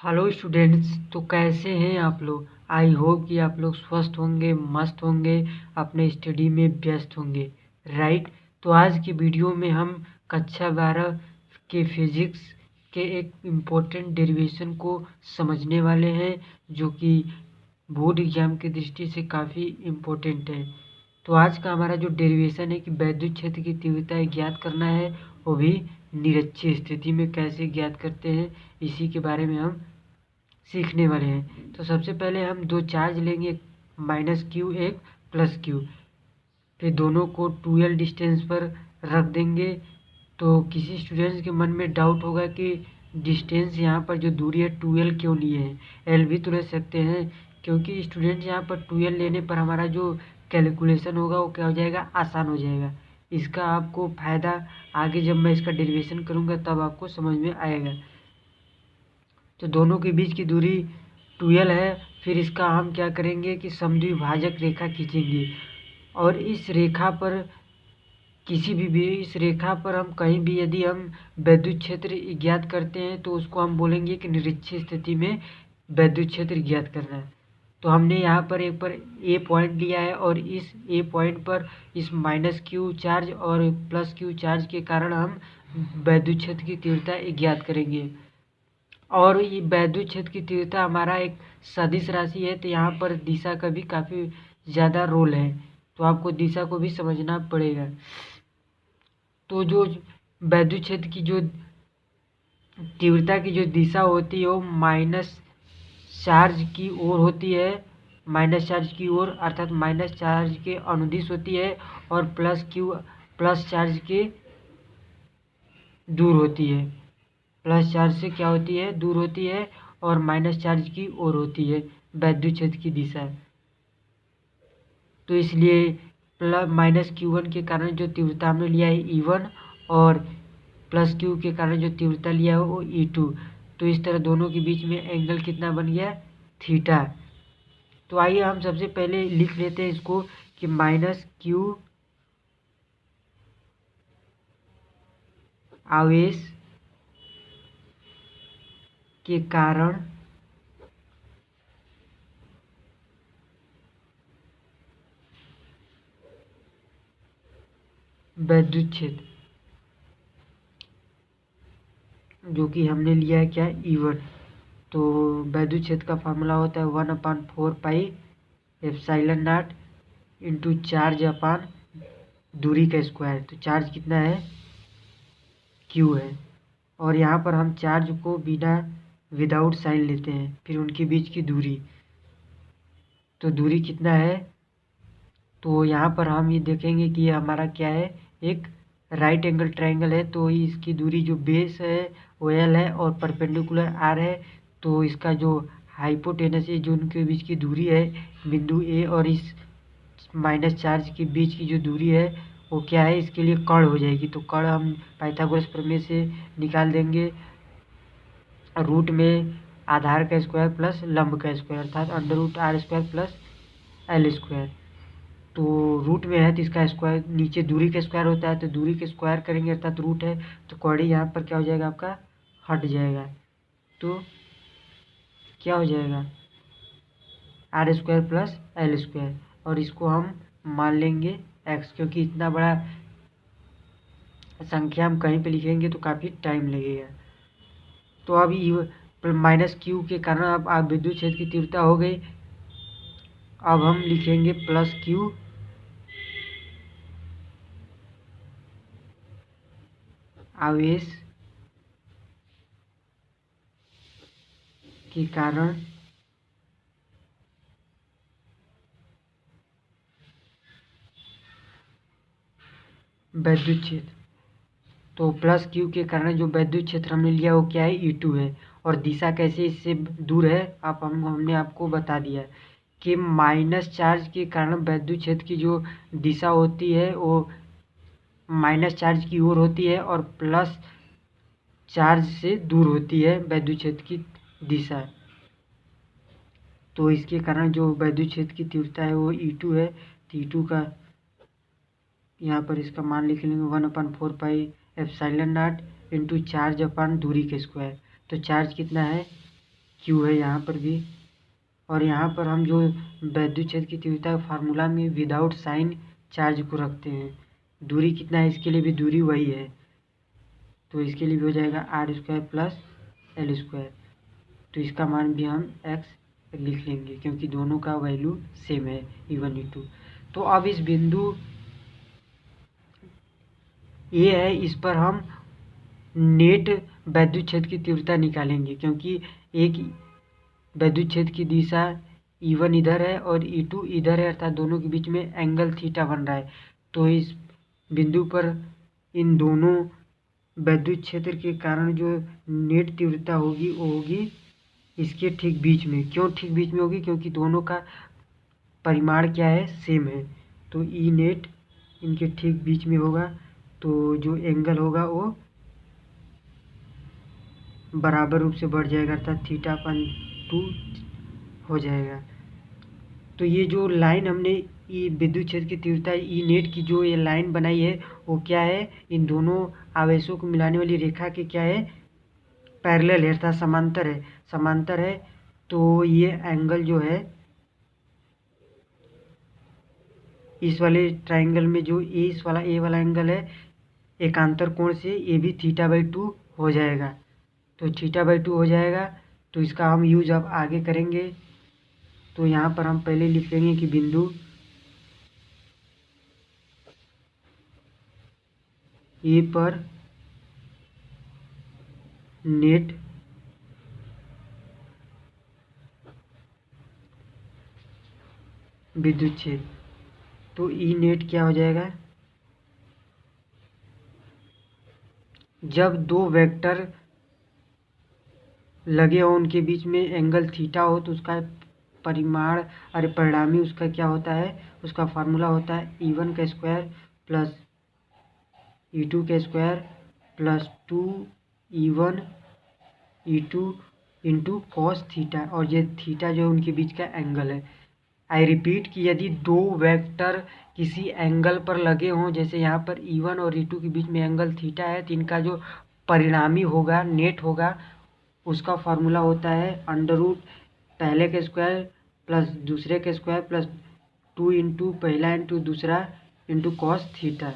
Hello students. तो कैसे हैं आप लोग। आई होप कि आप लोग स्वस्थ होंगे, मस्त होंगे, अपने स्टडी में व्यस्त होंगे। राइट। तो आज की वीडियो में हम कक्षा 12 के फिजिक्स के एक इम्पोर्टेंट डेरिवेशन को समझने वाले हैं, जो कि बोर्ड एग्जाम की दृष्टि से काफ़ी इम्पोर्टेंट है। तो आज का हमारा जो डेरिवेशन है कि वैद्युत क्षेत्र की तीव्रता ज्ञात करना है, वो भी निरक्षीय स्थिति में कैसे ज्ञात करते हैं, इसी के बारे में हम सीखने वाले हैं। तो सबसे पहले हम दो चार्ज लेंगे, एक माइनस क्यू, एक प्लस क्यू। फिर दोनों को 2l डिस्टेंस पर रख देंगे। तो किसी स्टूडेंट्स के मन में डाउट होगा कि डिस्टेंस यहाँ पर जो दूरी है 2l क्यों लिए हैं, l भी तो ले सकते हैं। क्योंकि स्टूडेंट यहाँ पर 2l लेने पर हमारा जो कैलकुलेशन होगा वो क्या हो जाएगा, आसान हो जाएगा। इसका आपको फ़ायदा आगे जब मैं इसका डेरिवेशन करूँगा तब आपको समझ में आएगा। तो दोनों के बीच की दूरी 2l है। फिर इसका हम क्या करेंगे कि समद्विभाजक रेखा खींचेंगे, और इस रेखा पर इस रेखा पर हम कहीं भी यदि हम वैद्युत क्षेत्र ज्ञात करते हैं तो उसको हम बोलेंगे कि निरक्षीय स्थिति में वैद्युत क्षेत्र ज्ञात करना है। तो हमने यहाँ पर एक पर ए पॉइंट लिया है, और इस ए पॉइंट पर इस माइनस क्यू चार्ज और प्लस क्यू चार्ज के कारण हम वैद्युत क्षेत्र की तीव्रता ज्ञात करेंगे। और ये वैद्युत क्षेत्र की तीव्रता हमारा एक सदिश राशि है, तो यहाँ पर दिशा का भी काफ़ी ज़्यादा रोल है, तो आपको दिशा को भी समझना पड़ेगा। तो जो वैद्युत क्षेत्र की जो तीव्रता की जो दिशा होती है वो माइनस चार्ज की ओर होती है, माइनस चार्ज की ओर, अर्थात माइनस चार्ज के अनुदिश होती है, और प्लस चार्ज के दूर होती है। प्लस चार्ज से क्या होती है, दूर होती है, और माइनस चार्ज की ओर होती है वैद्युत क्षेत्र की दिशा। तो इसलिए प्लस माइनस Q1 के कारण जो तीव्रता हमने लिया है E1, और प्लस Q के कारण जो तीव्रता लिया है वो E2। तो इस तरह दोनों के बीच में एंगल कितना बन गया, थीटा। तो आइए हम सबसे पहले लिख लेते हैं इसको कि माइनस Q आवेश के कारण वैद्युत क्षेत्र, जो कि हमने लिया है क्या, E1। तो वैद्युत क्षेत्र का फार्मूला होता है 1/4 pi epsilon naught into charge upon दूरी का स्क्वायर। तो चार्ज कितना है, Q है, और यहाँ पर हम चार्ज को विदाउट साइन लेते हैं, फिर उनके बीच की दूरी। तो दूरी कितना है, तो यहाँ पर हम ये देखेंगे कि ये हमारा क्या है, एक राइट एंगल ट्रायंगल है। तो इसकी दूरी जो बेस है वो L है, और परपेंडिकुलर R है। तो इसका जो हाइपोटेनस जो उनके बीच की दूरी है बिंदु A और इस माइनस चार्ज के बीच की जो दूरी है वो क्या है, इसके लिए कर्ण हो जाएगी। तो कर्ण हम पाइथागोरस प्रमेय से निकाल देंगे, रूट में आधार का स्क्वायर प्लस लंब का स्क्वायर, अर्थात √r² प्लस L²। तो रूट में है तो इसका स्क्वायर, नीचे दूरी का स्क्वायर होता है तो दूरी के स्क्वायर करेंगे, अर्थात रूट है तो कौड़ी यहाँ पर क्या हो जाएगा, आपका हट जाएगा। तो क्या हो जाएगा, r² प्लस L², और इसको हम मान लेंगे x, क्योंकि इतना बड़ा संख्या हम कहीं पे लिखेंगे तो काफ़ी टाइम लगेगा। तो अब माइनस Q के कारण अब आप विद्युत क्षेत्र की तीव्रता हो गई। अब हम लिखेंगे प्लस Q आवेश के कारण वैद्युत क्षेत्र। तो प्लस Q के कारण जो वैद्युत क्षेत्र हमने लिया वो क्या है, E2 है, और दिशा कैसे इससे दूर है हमने आपको बता दिया कि माइनस चार्ज के कारण वैद्युत क्षेत्र की जो दिशा होती है वो माइनस चार्ज की ओर होती है, और प्लस चार्ज से दूर होती है वैद्युत क्षेत्र की दिशा। तो इसके कारण जो वैद्युत क्षेत्र की तीव्रता है वो E2 है। तो E2 का यहाँ पर इसका मान लिख लेंगे 1/4 pi epsilon naught into charge upon दूरी के स्क्वायर। तो चार्ज कितना है, क्यू है यहाँ पर भी। और यहाँ पर हम जो विद्युत क्षेत्र की तीव्रता फार्मूला में विदाउट साइन चार्ज को रखते हैं। दूरी कितना है, इसके लिए भी दूरी वही है, तो इसके लिए भी हो जाएगा R square plus L square. तो इसका मान भी हम एक्स लिख लेंगे क्योंकि दोनों का वैल्यू सेम है E1 E2। तो अब इस बिंदु ये है, इस पर हम नेट विद्युत क्षेत्र की तीव्रता निकालेंगे क्योंकि एक विद्युत क्षेत्र की दिशा E1 इधर है और E2 इधर है, अर्थात दोनों के बीच में एंगल थीटा बन रहा है। तो इस बिंदु पर इन दोनों विद्युत क्षेत्र के कारण जो नेट तीव्रता होगी वो होगी इसके ठीक बीच में। क्यों ठीक बीच में होगी, क्योंकि दोनों का परिमाण क्या है, सेम है। तो ई नेट इनके ठीक बीच में होगा, तो जो एंगल होगा वो बराबर रूप से बढ़ जाएगा, अर्थात θ/2 हो जाएगा। तो ये जो लाइन हमने ई विद्युत क्षेत्र की तीव्रता ई नेट की जो ये लाइन बनाई है वो क्या है, इन दोनों आवेशों को मिलाने वाली रेखा के क्या है, पैरेलल है, अर्थात समांतर है। समांतर है तो ये एंगल जो है इस वाले ट्राइंगल में जो इस वाला ए वाला एंगल है एकांतर कोण से ये भी θ/2 हो जाएगा। तो θ/2 हो जाएगा, तो इसका हम यूज अब आगे करेंगे। तो यहाँ पर हम पहले लिख लेंगे कि बिंदु ए पर नेट विद्युत क्षेत्र, तो ई नेट क्या हो जाएगा, जब दो वेक्टर लगे हो उनके बीच में एंगल थीटा हो तो उसका परिमाण परिणामी उसका क्या होता है, उसका फार्मूला होता है E1 का स्क्वायर प्लस E2 का square plus 2E1 E2 into cos theta, और ये थीटा जो उनके बीच का एंगल है। आई रिपीट कि यदि दो वेक्टर किसी एंगल पर लगे हों, जैसे यहाँ पर E1 और E2 के बीच में एंगल थीटा है, तो इनका जो परिणामी होगा, नेट होगा, उसका फार्मूला होता है अंडर रूट पहले के स्क्वायर प्लस दूसरे के स्क्वायर प्लस 2 इंटू पहला इंटू दूसरा इंटू कॉस थीटा।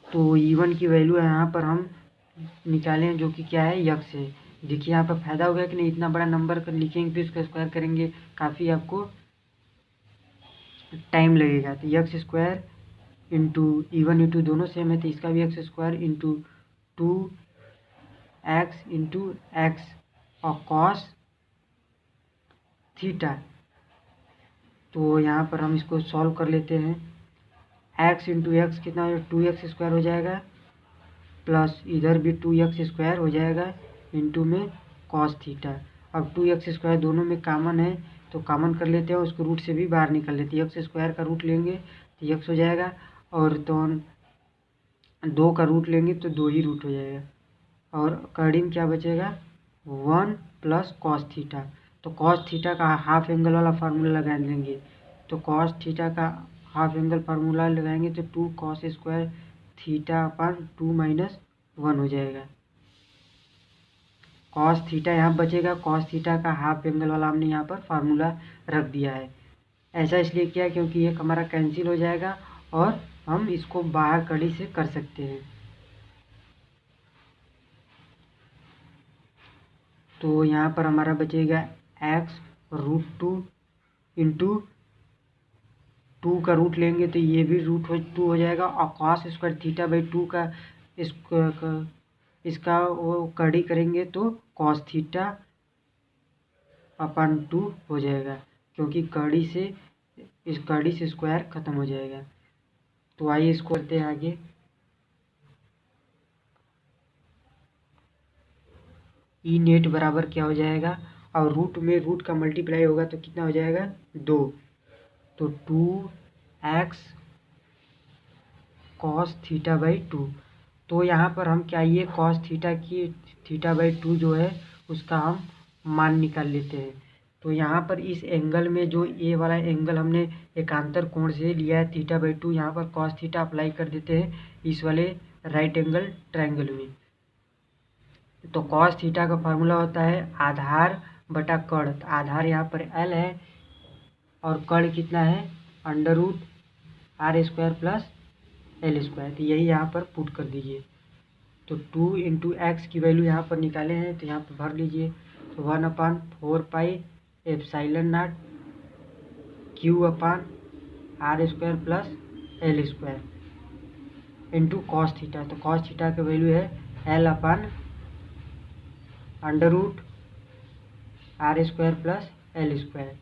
तो E1 की वैल्यू यहाँ पर हम निकालें जो कि क्या है, यक्स है। देखिए यहाँ पर फायदा हो गया कि नहीं, इतना बड़ा नंबर कर लिखेंगे फिर उसका स्क्वायर करेंगे, काफ़ी आपको टाइम लगेगा। तो x square into E1 E2 दोनों सेम है, तो इसका भी x square into 2x into x और कॉस थीटा। तो यहाँ पर हम इसको सॉल्व कर लेते हैं। x इंटू एक्स कितना हो, 2x स्क्वायर हो जाएगा प्लस इधर भी 2x स्क्वायर हो जाएगा इंटू में कॉस थीटा। अब 2x स्क्वायर दोनों में कॉमन है तो कॉमन कर लेते हैं, उसको रूट से भी बाहर निकाल लेते हैं। x स्क्वायर का रूट लेंगे तो x हो जाएगा, और तो 2 का रूट लेंगे तो 2 ही रूट हो जाएगा, और अकॉर्डिंग क्या बचेगा 1 प्लस कॉस थीटा। तो कॉस थीटा का हाफ एंगल वाला फार्मूला लगा देंगे, तो कॉस थीटा का हाफ एंगल फार्मूला लगाएंगे तो 2 कॉस स्क्वायर θ/2 माइनस 1 हो जाएगा। कॉस थीटा यहाँ बचेगा, कॉस थीटा का हाफ एंगल वाला हमने यहाँ पर फार्मूला रख दिया है। ऐसा इसलिए किया क्योंकि ये हमारा कैंसिल हो जाएगा और हम इसको बाहर कड़ी से कर सकते हैं। तो यहाँ पर हमारा बचेगा x√2 इंटू 2 का रूट लेंगे तो ये भी √2 हो जाएगा, और कॉस स्क्वायर θ/2 का इसका वो कड़ी करेंगे तो कॉस θ/2 हो जाएगा, क्योंकि कड़ी से इस कड़ी से स्क्वायर खत्म हो जाएगा। तो आइए इसको करते हैं आगे। ई नेट बराबर क्या हो जाएगा, और रूट में रूट का मल्टीप्लाई होगा तो कितना हो जाएगा 2, तो 2x कॉस θ/2। तो यहाँ पर हम क्या, ये कॉस थीटा की θ/2 जो है उसका हम मान निकाल लेते हैं। तो यहाँ पर इस एंगल में जो ए वाला एंगल हमने एकांतर कोण से लिया है θ/2, यहाँ पर कॉस थीटा अप्लाई कर देते हैं इस वाले राइट एंगल ट्रायंगल में। तो कॉस थीटा का फार्मूला होता है आधार बटा कर्ण। तो आधार यहाँ पर एल है और कर्ण कितना है under root R square plus L square. तो यही यहाँ पर पुट कर दीजिए। तो 2 इंटू एक्स की वैल्यू यहाँ पर निकाले हैं तो यहाँ पर भर लीजिए। तो 1/4 pi epsilon nought Q upon R square plus L square into cos theta. तो कॉस थीटा का वैल्यू है L upon under root R square plus L square.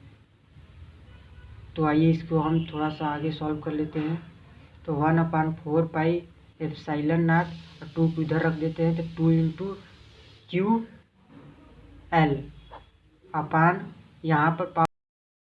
तो आइए इसको हम थोड़ा सा आगे सॉल्व कर लेते हैं। तो 1/4 पाई एप्साइलन नॉट और 2 को इधर रख देते हैं। तो 2 इंटू क्यू एल अपान यहाँ पर